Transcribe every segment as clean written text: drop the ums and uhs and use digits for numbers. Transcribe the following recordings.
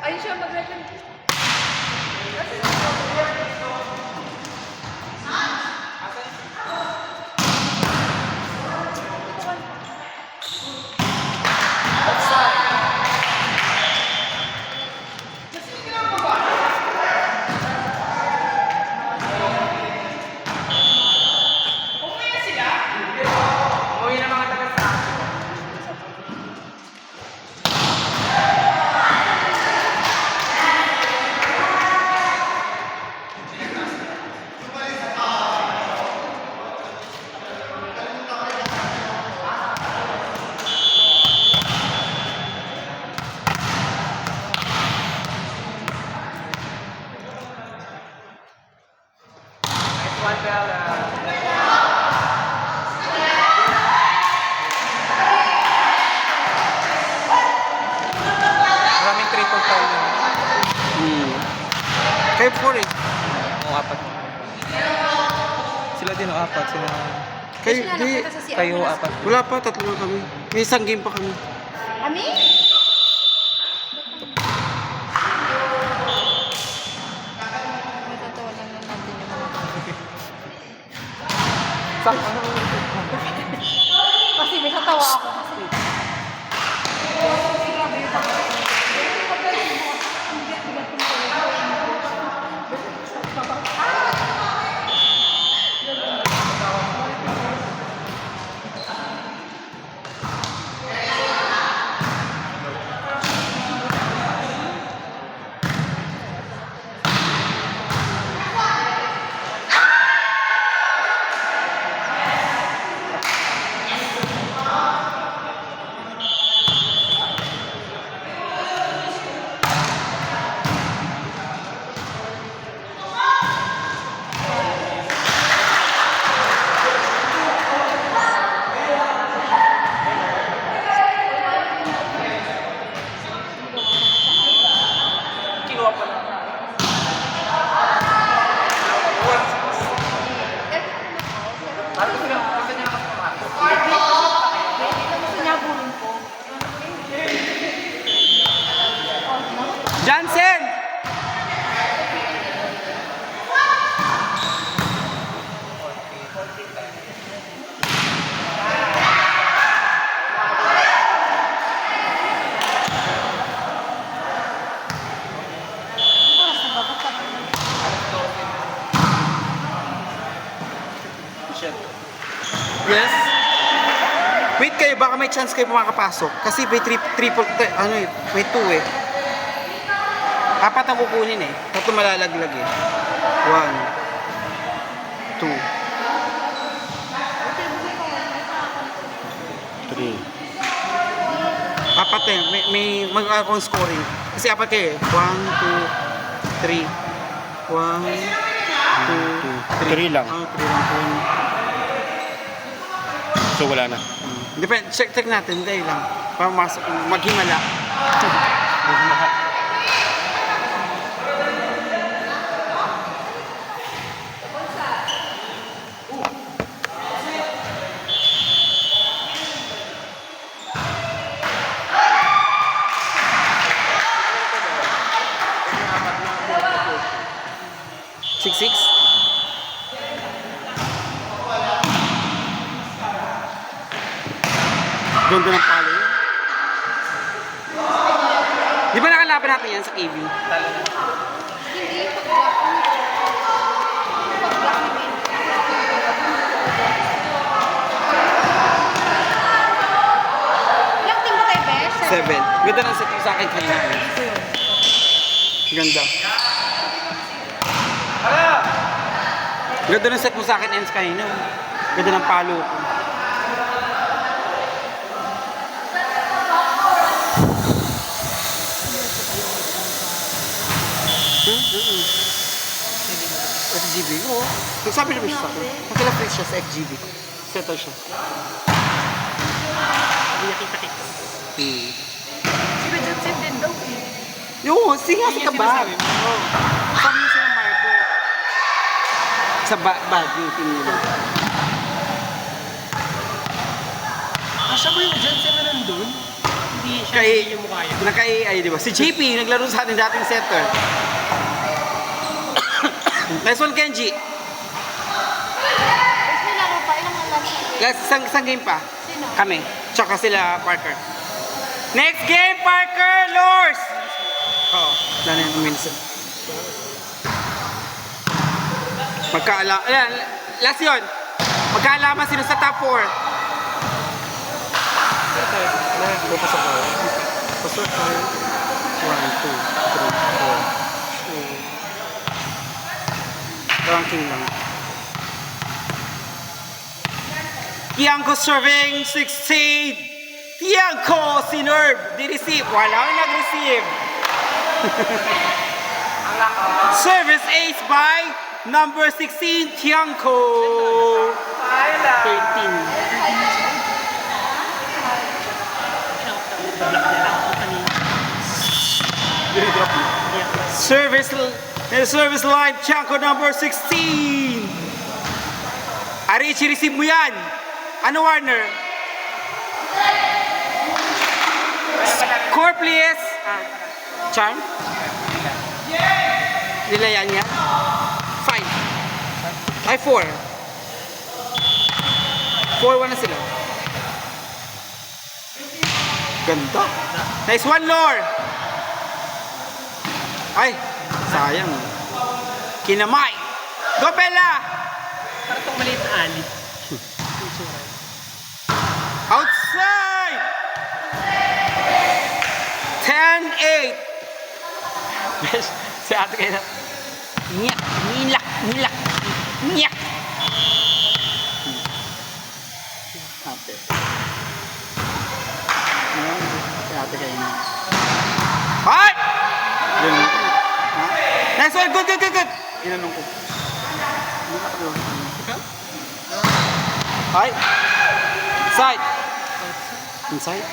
Ayun siya mag-record. Maraming triple foul yun. Kayo 4 eh. O, apat. Sila din o, apat. Sila... Kayo, di, Kayo, apat. wala pa, 3 lang kami. May isang game pa kami. Kami? Matatawa lang natin yung mga Sakto. kasi may natawa ako kasi. Grabe yung pag- Kinuha pa lang. Parang gusto niya nakapapasok. Gusto niya bulong ko. Jansen! Yes? Wait kayo, baka may chance kayo makakapasok. Kasi may ano eh, may 2 eh. 4 ang kukunin eh. 3 malalaglag eh. 1, 2, 3. 4 eh. May mag-akong scoring. Kasi 4 kayo eh. 1, 2, 3. 1, 2, 3. 3 lang. 3 lang. So wala na. Depende, check natin, dahil lang. Para maghimala. Six. Ganda ng palo yun. Di ba nakalaban natin yan sa KV? Talo na. Hindi, pag-block ni Ben. Ilang team ba tayo, Bes? 7. Ganda ng set mo sa akin kanina. Ganda. Ganda ng set mo sa akin ends kanina. Ganda ng palo ko. FGB, oo. Sabi naman siya sa akin. Nakilapit siya sa FGB. Setter siya. Hindi nakita-kita. Si Ben Johnson din daw eh. Yung, siya sa Yun yung kabag. sinasabi mo. Oo. Sabi niya sila Marco. Sa bag yung team nila. Siya ba yung Johnson na nandun? Hindi hindi siya Kay, hindi yung mukha yun. naka-AI, di ba? Si JP, naglaro sa atin dating center. Nice one, Kenji. Tapos may laro pa. Ilang last game? Isang game pa. Sino? Kami. Tsaka sila, Parker. Next game, Parker! Lors! Oo. Lalo yung minsan. Ayan, last yun. Magkaalaman sino sa top 4. Bupasok ako. Pasok tayo. 1, 2, 3, 4. Ranking lang. Tiangco serving 16. Tiangco sinerve. Di-receive. Walang nag-receive. Service ace by number 16, Tiangco. 13. Service line, Tiangco number 16. Arichi, receive mo yan. Ano, Warner? Score, please. Charm? Nilayan niya? 5. Ay, 4. 4-1 na sila. Ganda. Nice one, Lord. Ay, sayang. Kinamay. Go, Bella! Parang itong maliit na ali. Outside! 10-8. Si ate kayo na. Nyak, nilak, nilak, nyak. Ate. Si ate kayo na. Ay! Yun. Nice one, good, good, good, good. Inanong ko. Ay! Inside! Inside?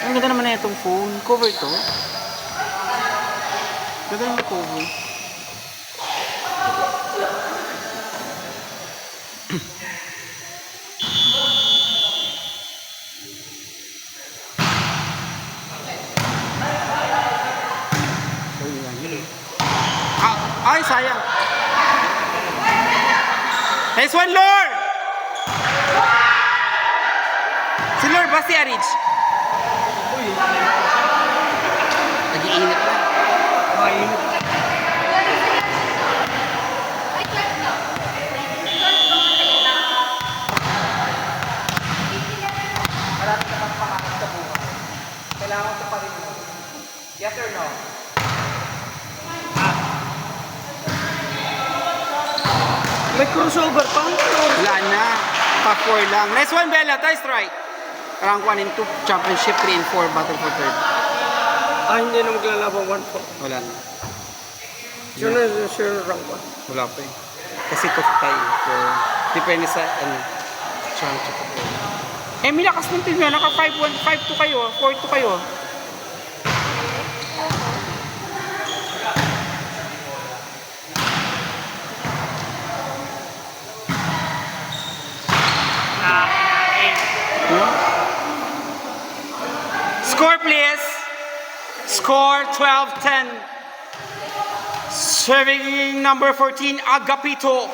Ang ganda naman na itong phone. Cover to. Ganda naman cover. Ay, sayang. Nice one, Lord! Si Lord ba si Arich? Nag-iinit na. Marami ka pang pangarap sa buhay. Kailangan ko pa rin mo. Yes or no? May crossover pa. Wala na. Top 4 lang. Next one, Bella. Try strike. Rank 1 and 2. Championship 3 and 4. Battle for third. Hindi na maglalaban 1-4. Wala na. Sure rank 1. Wala pa eh. Kasi top tayo. So, depende sa ano. Championship. Eh, may lakas ng team nyo. Naka 5-1, 5-2 kayo. 4-2 kayo. Score, please. Score 12-10. Serving number 14, Agapito.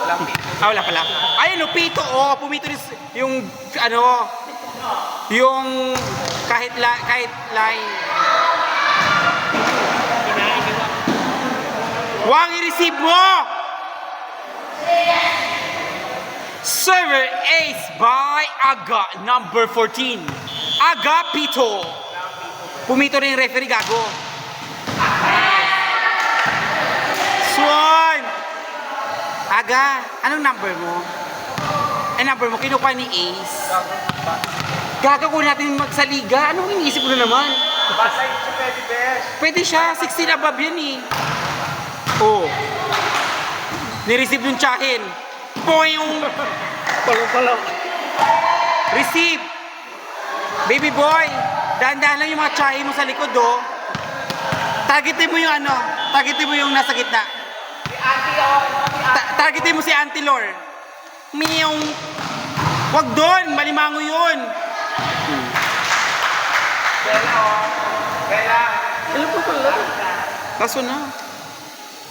Walang pito. Wala pala. Ayun, no, Pito. Oh, pumito yung, ano, yung kahit line. Wang i-receive mo! Server ace by Aga, number 14. Agapito. Pumito rin yung referee, gago. Swan! Aga, anong number mo? Ay, number mo, kinukuha ni Ace. Gagawin natin sa liga. Anong iniisip mo na naman? Basta yun siya pwede best. Pwede siya, 16 above yan eh. Oh. Nireceive yung tsahin. Boing! Palo. Receive! Baby boy, dahan-dahan lang yung mga tsahin mo sa likod, oh. Targetin mo yung ano, targetin mo yung nasa gitna. Si Auntie, Targetin mo si Auntie Lore. Meow. Wag doon! Malimango yun! Bella, oh. Bella. Alam ko pala. Kaso na.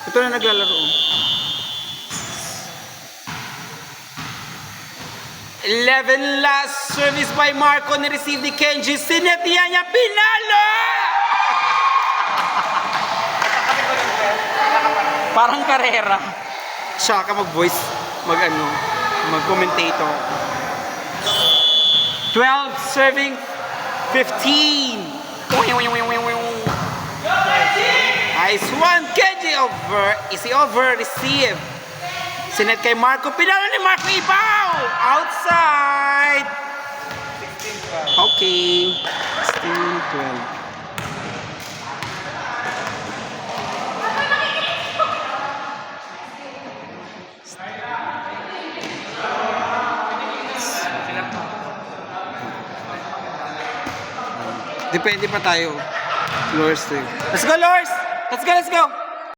Ito na naglalaro. 11 last service by Marco na receive ni Kenji. Sinetiya niya, pinalo! Parang karera. Siya ka mag-voice, mag-commentator. 12 serving 15. Nice one, Kenji over. Easy over, receive. Sinet kay Marco. Pinalo ni Marco, ibaw! Outside! 16-12. Okay. 16-12. Depende pa tayo. Lors. Let's go, Lors! Let's go, let's go!